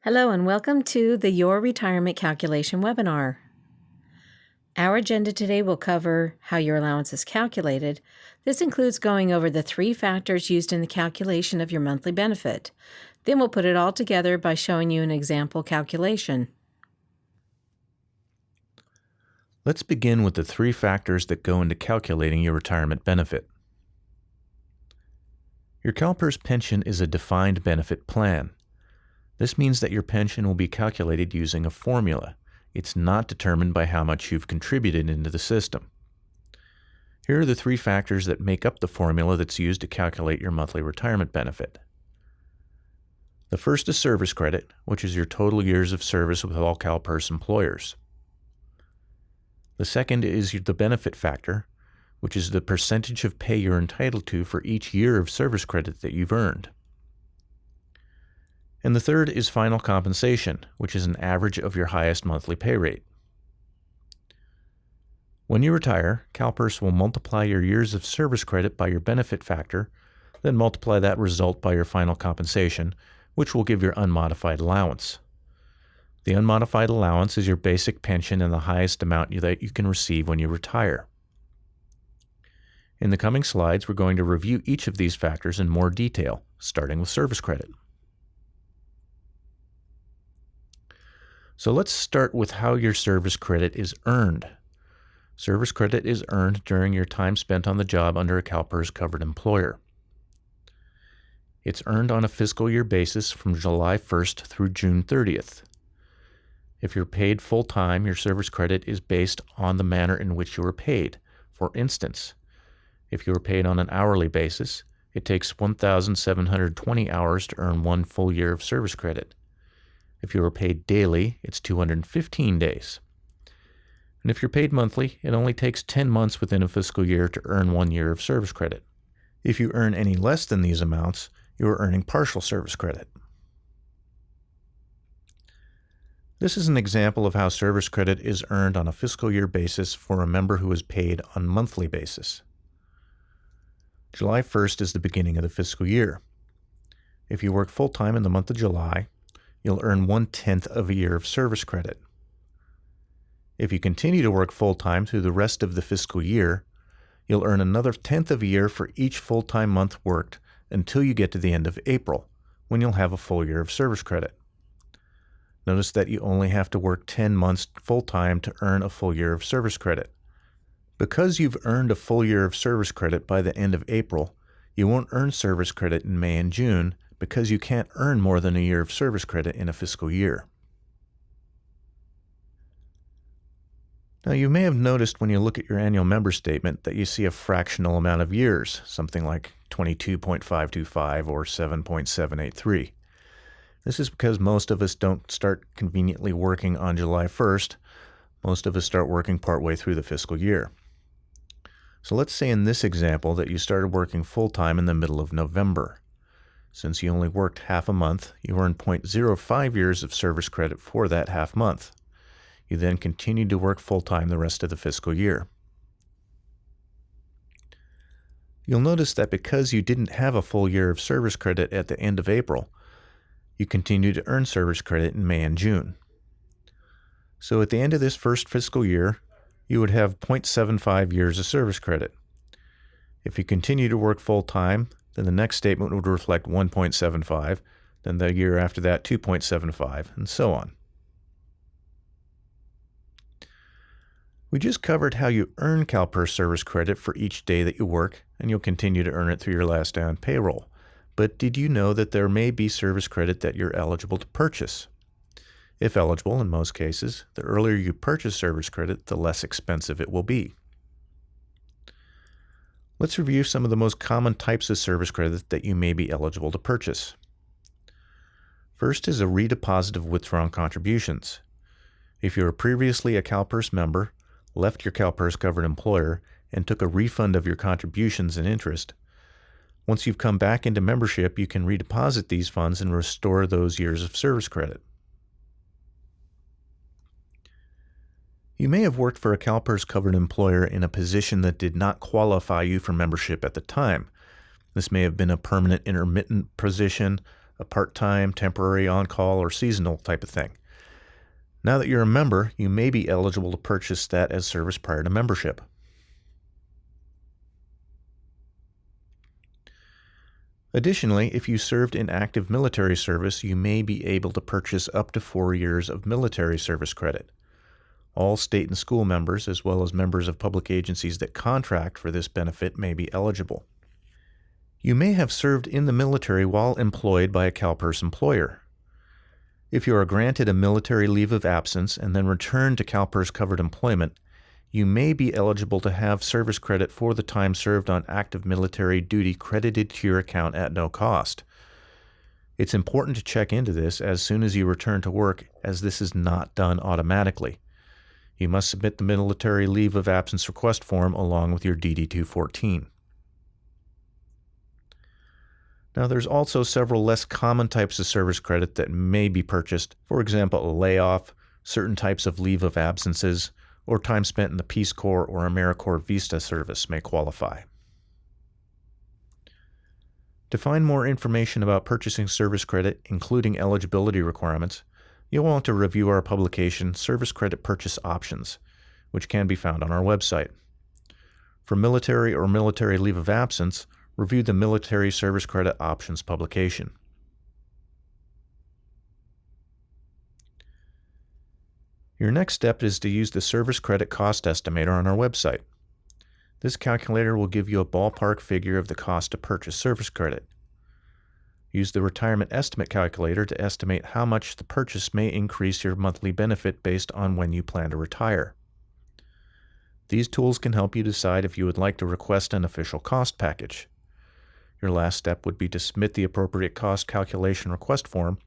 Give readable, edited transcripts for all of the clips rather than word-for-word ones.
Hello and welcome to the Your Retirement Calculation webinar. Our agenda today will cover how your allowance is calculated. This includes going over the 3 factors used in the calculation of your monthly benefit. Then we'll put it all together by showing you an example calculation. Let's begin with the 3 factors that go into calculating your retirement benefit. Your CalPERS pension is a defined benefit plan. This means that your pension will be calculated using a formula. It's not determined by how much you've contributed into the system. Here are the 3 factors that make up the formula that's used to calculate your monthly retirement benefit. The first is service credit, which is your total years of service with all CalPERS employers. The second is the benefit factor, which is the percentage of pay you're entitled to for each year of service credit that you've earned. And the third is final compensation, which is an average of your highest monthly pay rate. When you retire, CalPERS will multiply your years of service credit by your benefit factor, then multiply that result by your final compensation, which will give your unmodified allowance. The unmodified allowance is your basic pension and the highest amount that you can receive when you retire. In the coming slides, we're going to review each of these factors in more detail, starting with service credit. So let's start with how your service credit is earned. Service credit is earned during your time spent on the job under a CalPERS covered employer. It's earned on a fiscal year basis from July 1st through June 30th. If you're paid full-time, your service credit is based on the manner in which you were paid. For instance, if you were paid on an hourly basis, it takes 1,720 hours to earn 1 full year of service credit. If you were paid daily, it's 215 days. And if you're paid monthly, it only takes 10 months within a fiscal year to earn 1 year of service credit. If you earn any less than these amounts, you are earning partial service credit. This is an example of how service credit is earned on a fiscal year basis for a member who is paid on monthly basis. July 1st is the beginning of the fiscal year. If you work full-time in the month of July, you'll earn 1/10 of a year of service credit. If you continue to work full-time through the rest of the fiscal year, you'll earn another 1/10 of a year for each full-time month worked until you get to the end of April, when you'll have a full year of service credit. Notice that you only have to work 10 months full-time to earn a full year of service credit. Because you've earned a full year of service credit by the end of April, you won't earn service credit in May and June because you can't earn more than a year of service credit in a fiscal year. Now, you may have noticed when you look at your annual member statement that you see a fractional amount of years, something like 22.525 or 7.783. This is because most of us don't start conveniently working on July 1st. Most of us start working partway through the fiscal year. So let's say in this example that you started working full-time in the middle of November. Since you only worked half a month, you earned 0.05 years of service credit for that half month. You then continued to work full-time the rest of the fiscal year. You'll notice that because you didn't have a full year of service credit at the end of April, you continue to earn service credit in May and June. So at the end of this first fiscal year, you would have 0.75 years of service credit. If you continue to work full-time, then the next statement would reflect 1.75, then the year after that 2.75, and so on. We just covered how you earn CalPERS service credit for each day that you work, and you'll continue to earn it through your last day on payroll. But did you know that there may be service credit that you're eligible to purchase? If eligible, in most cases, the earlier you purchase service credit, the less expensive it will be. Let's review some of the most common types of service credit that you may be eligible to purchase. First is a redeposit of withdrawn contributions. If you were previously a CalPERS member, left your CalPERS covered employer, and took a refund of your contributions and interest, once you've come back into membership, you can redeposit these funds and restore those years of service credit. You may have worked for a CalPERS covered employer in a position that did not qualify you for membership at the time. This may have been a permanent intermittent position, a part-time, temporary, on-call, or seasonal type of thing. Now that you're a member, you may be eligible to purchase that as service prior to membership. Additionally, if you served in active military service, you may be able to purchase up to 4 years of military service credit. All state and school members, as well as members of public agencies that contract for this benefit, may be eligible. You may have served in the military while employed by a CalPERS employer. If you are granted a military leave of absence and then return to CalPERS covered employment, you may be eligible to have service credit for the time served on active military duty credited to your account at no cost. It's important to check into this as soon as you return to work, as this is not done automatically. You must submit the military leave of absence request form along with your DD-214. Now, there's also several less common types of service credit that may be purchased. For example, a layoff, certain types of leave of absences, or time spent in the Peace Corps or AmeriCorps Vista service may qualify. To find more information about purchasing service credit, including eligibility requirements, you'll want to review our publication, Service Credit Purchase Options, which can be found on our website. For military or military leave of absence, review the Military Service Credit Options publication. Your next step is to use the Service Credit Cost Estimator on our website. This calculator will give you a ballpark figure of the cost to purchase service credit. Use the Retirement Estimate Calculator to estimate how much the purchase may increase your monthly benefit based on when you plan to retire. These tools can help you decide if you would like to request an official cost package. Your last step would be to submit the appropriate cost calculation request form,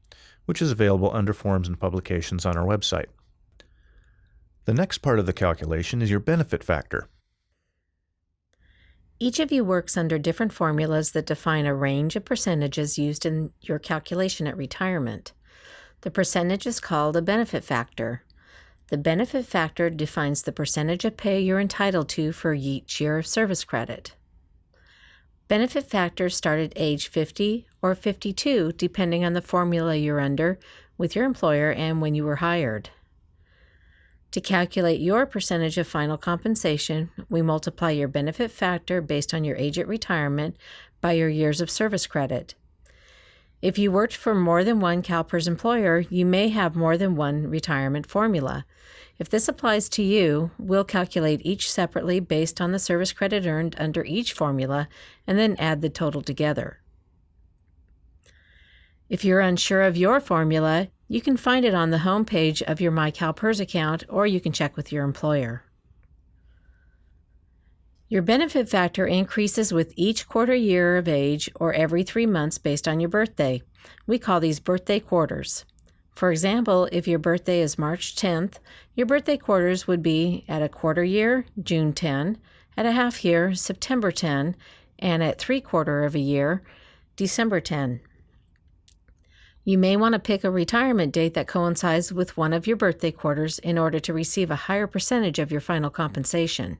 which is available under Forms and Publications on our website. The next part of the calculation is your benefit factor. Each of you works under different formulas that define a range of percentages used in your calculation at retirement. The percentage is called a benefit factor. The benefit factor defines the percentage of pay you're entitled to for each year of service credit. Benefit factors start at age 50 or 52, depending on the formula you're under with your employer and when you were hired. To calculate your percentage of final compensation, we multiply your benefit factor based on your age at retirement by your years of service credit. If you worked for more than one CalPERS employer, you may have more than one retirement formula. If this applies to you, we'll calculate each separately based on the service credit earned under each formula and then add the total together. If you're unsure of your formula, you can find it on the home page of your my.calpers account, or you can check with your employer. Your benefit factor increases with each quarter year of age or every 3 months based on your birthday. We call these birthday quarters. For example, if your birthday is March 10th, your birthday quarters would be at a quarter year, June 10, at a half year, September 10, and at 3/4 of a year, December 10. You may want to pick a retirement date that coincides with one of your birthday quarters in order to receive a higher percentage of your final compensation.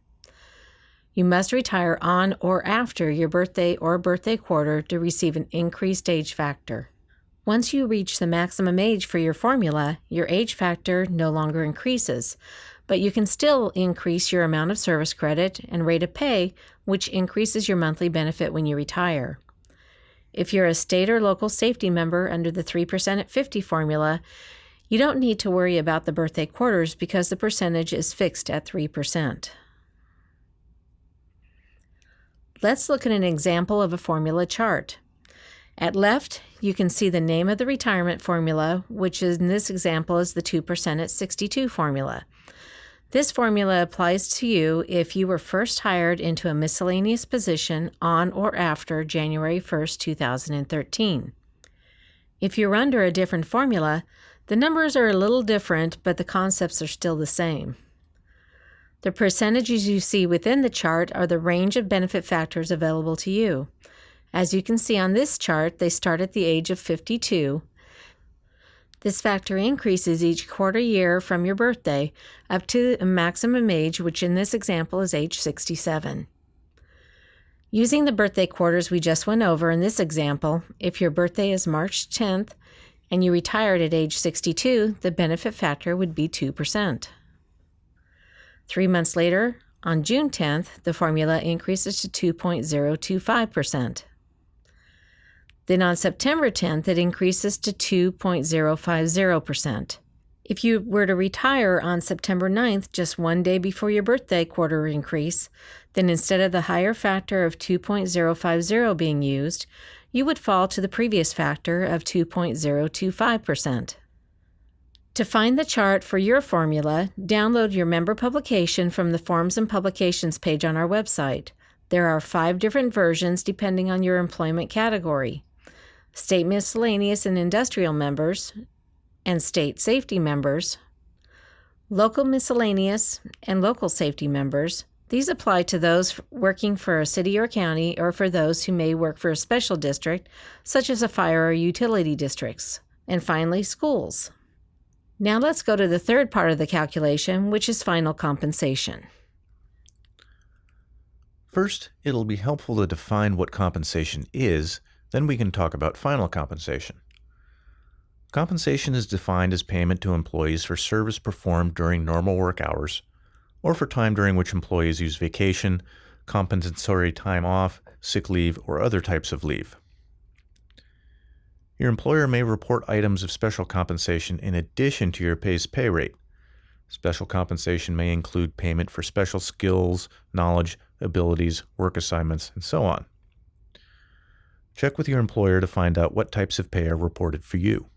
You must retire on or after your birthday or birthday quarter to receive an increased age factor. Once you reach the maximum age for your formula, your age factor no longer increases, but you can still increase your amount of service credit and rate of pay, which increases your monthly benefit when you retire. If you're a state or local safety member under the 3% at 50 formula, you don't need to worry about the birthday quarters because the percentage is fixed at 3%. Let's look at an example of a formula chart. At left, you can see the name of the retirement formula, which in this example is the 2% at 62 formula. This formula applies to you if you were first hired into a miscellaneous position on or after January 1st, 2013. If you're under a different formula, the numbers are a little different, but the concepts are still the same. The percentages you see within the chart are the range of benefit factors available to you. As you can see on this chart, they start at the age of 52. This factor increases each quarter year from your birthday up to a maximum age, which in this example is age 67. Using the birthday quarters we just went over in this example, if your birthday is March 10th and you retired at age 62, the benefit factor would be 2%. 3 months later, on June 10th, the formula increases to 2.025%. Then on September 10th, it increases to 2.050%. If you were to retire on September 9th, just one day before your birthday quarter increase, then instead of the higher factor of 2.050 being used, you would fall to the previous factor of 2.025%. To find the chart for your formula, download your member publication from the Forms and Publications page on our website. There are 5 different versions depending on your employment category: state miscellaneous and industrial members, and state safety members, local miscellaneous, and local safety members. These apply to those working for a city or county, or for those who may work for a special district, such as a fire or utility districts. And finally, schools. Now let's go to the third part of the calculation, which is final compensation. First, it'll be helpful to define what compensation is, then we can talk about final compensation. Compensation is defined as payment to employees for service performed during normal work hours, or for time during which employees use vacation, compensatory time off, sick leave, or other types of leave. Your employer may report items of special compensation in addition to your base pay rate. Special compensation may include payment for special skills, knowledge, abilities, work assignments, and so on. Check with your employer to find out what types of pay are reported for you.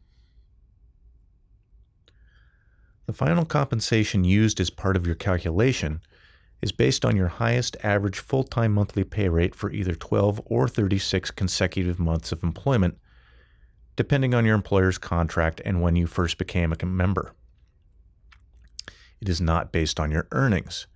The final compensation used as part of your calculation is based on your highest average full-time monthly pay rate for either 12 or 36 consecutive months of employment, depending on your employer's contract and when you first became a member. It is not based on your earnings.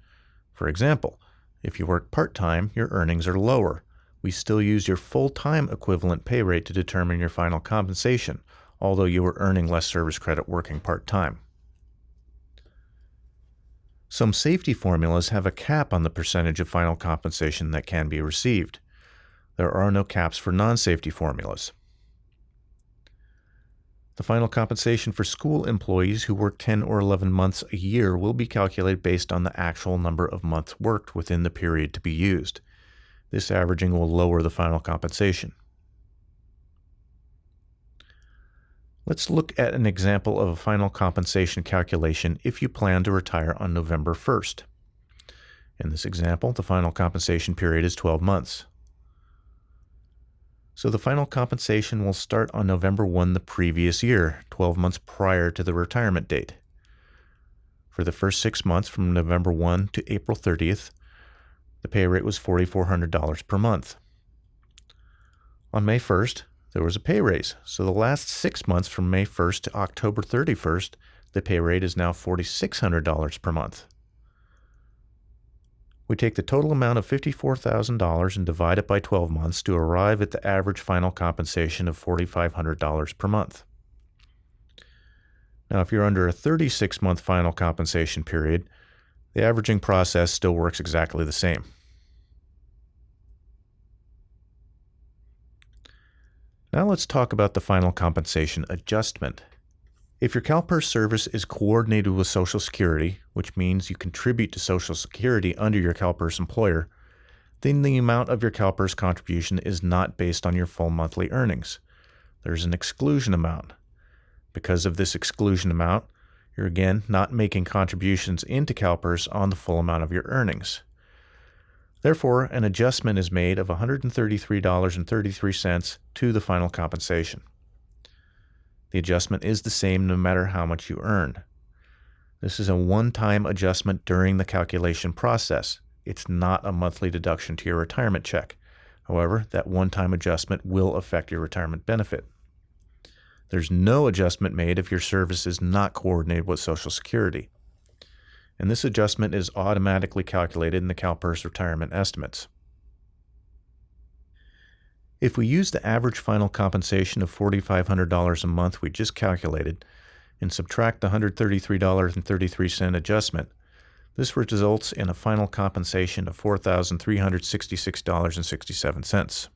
For example, if you work part-time, your earnings are lower. We still use your full-time equivalent pay rate to determine your final compensation, although you are earning less service credit working part-time. Some safety formulas have a cap on the percentage of final compensation that can be received. There are no caps for non-safety formulas. The final compensation for school employees who work 10 or 11 months a year will be calculated based on the actual number of months worked within the period to be used. This averaging will lower the final compensation. Let's look at an example of a final compensation calculation if you plan to retire on November 1st. In this example, the final compensation period is 12 months. So the final compensation will start on November 1 the previous year, 12 months prior to the retirement date. For the first 6 months from November 1 to April 30th, the pay rate was $4,400 per month. On May 1st, there was a pay raise, so the last 6 months from May 1st to October 31st, the pay rate is now $4,600 per month. We take the total amount of $54,000 and divide it by 12 months to arrive at the average final compensation of $4,500 per month. Now, if you're under a 36-month final compensation period, the averaging process still works exactly the same. Now let's talk about the final compensation adjustment. If your CalPERS service is coordinated with Social Security, which means you contribute to Social Security under your CalPERS employer, then the amount of your CalPERS contribution is not based on your full monthly earnings. There's an exclusion amount. Because of this exclusion amount, you're again not making contributions into CalPERS on the full amount of your earnings. Therefore, an adjustment is made of $133.33 to the final compensation. The adjustment is the same no matter how much you earn. This is a one-time adjustment during the calculation process. It's not a monthly deduction to your retirement check. However, that one-time adjustment will affect your retirement benefit. There's no adjustment made if your service is not coordinated with Social Security. And this adjustment is automatically calculated in the CalPERS retirement estimates. If we use the average final compensation of $4,500 a month we just calculated and subtract the $133.33 adjustment, This results in a final compensation of $4,366.67.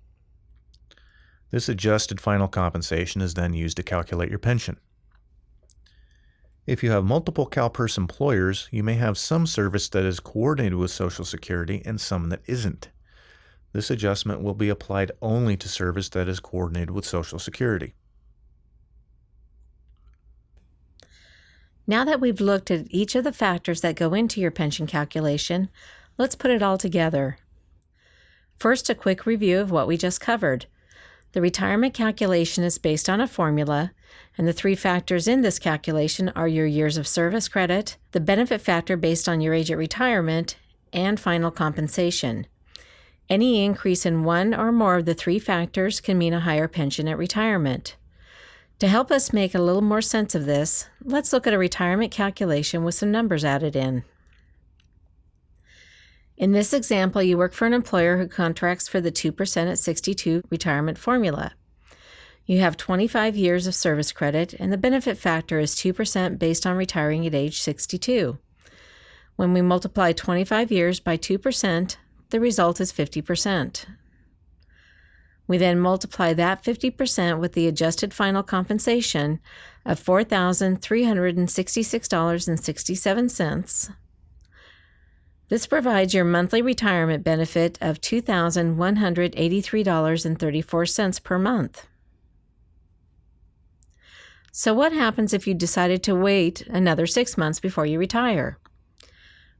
This adjusted final compensation is then used to calculate your pension. If you have multiple CalPERS employers, you may have some service that is coordinated with Social Security and some that isn't. This adjustment will be applied only to service that is coordinated with Social Security. Now that we've looked at each of the factors that go into your pension calculation, let's put it all together. First, a quick review of what we just covered. The retirement calculation is based on a formula, and the three factors in this calculation are your years of service credit, the benefit factor based on your age at retirement, and final compensation. Any increase in one or more of the three factors can mean a higher pension at retirement. To help us make a little more sense of this, let's look at a retirement calculation with some numbers added in. In this example, you work for an employer who contracts for the 2% at 62 retirement formula. You have 25 years of service credit, and the benefit factor is 2% based on retiring at age 62. When we multiply 25 years by 2%, the result is 50%. We then multiply that 50% with the adjusted final compensation of $4,366.67. This provides your monthly retirement benefit of $2,183.34 per month. So what happens if you decided to wait another 6 months before you retire?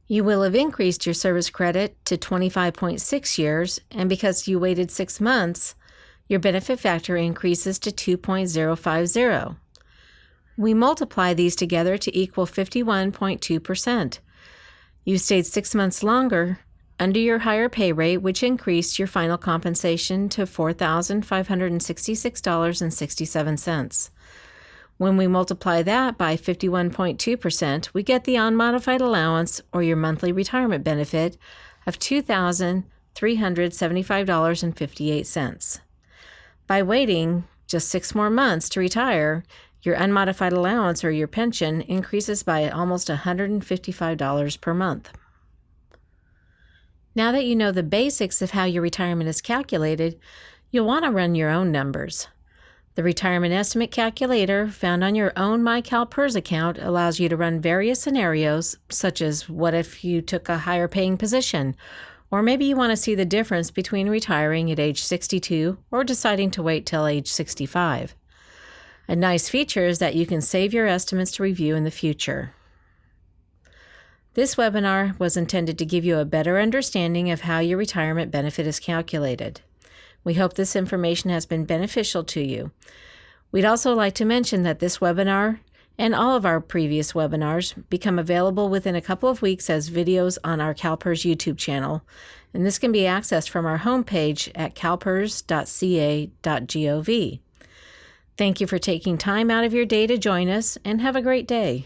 You will have increased your service credit to 25.6 years, and because you waited 6 months, your benefit factor increases to 2.050. We multiply these together to equal 51.2%. You stayed 6 months longer under your higher pay rate, which increased your final compensation to $4,566.67. When we multiply that by 51.2%, we get the unmodified allowance, or your monthly retirement benefit, of $2,375.58. By waiting just 6 more months to retire, your unmodified allowance, or your pension, increases by almost $155 per month. Now that you know the basics of how your retirement is calculated, you'll want to run your own numbers. The retirement estimate calculator found on your own my.calpers account allows you to run various scenarios, such as what if you took a higher paying position, or maybe you want to see the difference between retiring at age 62 or deciding to wait till age 65. A nice feature is that you can save your estimates to review in the future. This webinar was intended to give you a better understanding of how your retirement benefit is calculated. We hope this information has been beneficial to you. We'd also like to mention that this webinar and all of our previous webinars become available within a couple of weeks as videos on our CalPERS YouTube channel, and this can be accessed from our homepage at my.calpers.ca.gov. Thank you for taking time out of your day to join us, and have a great day.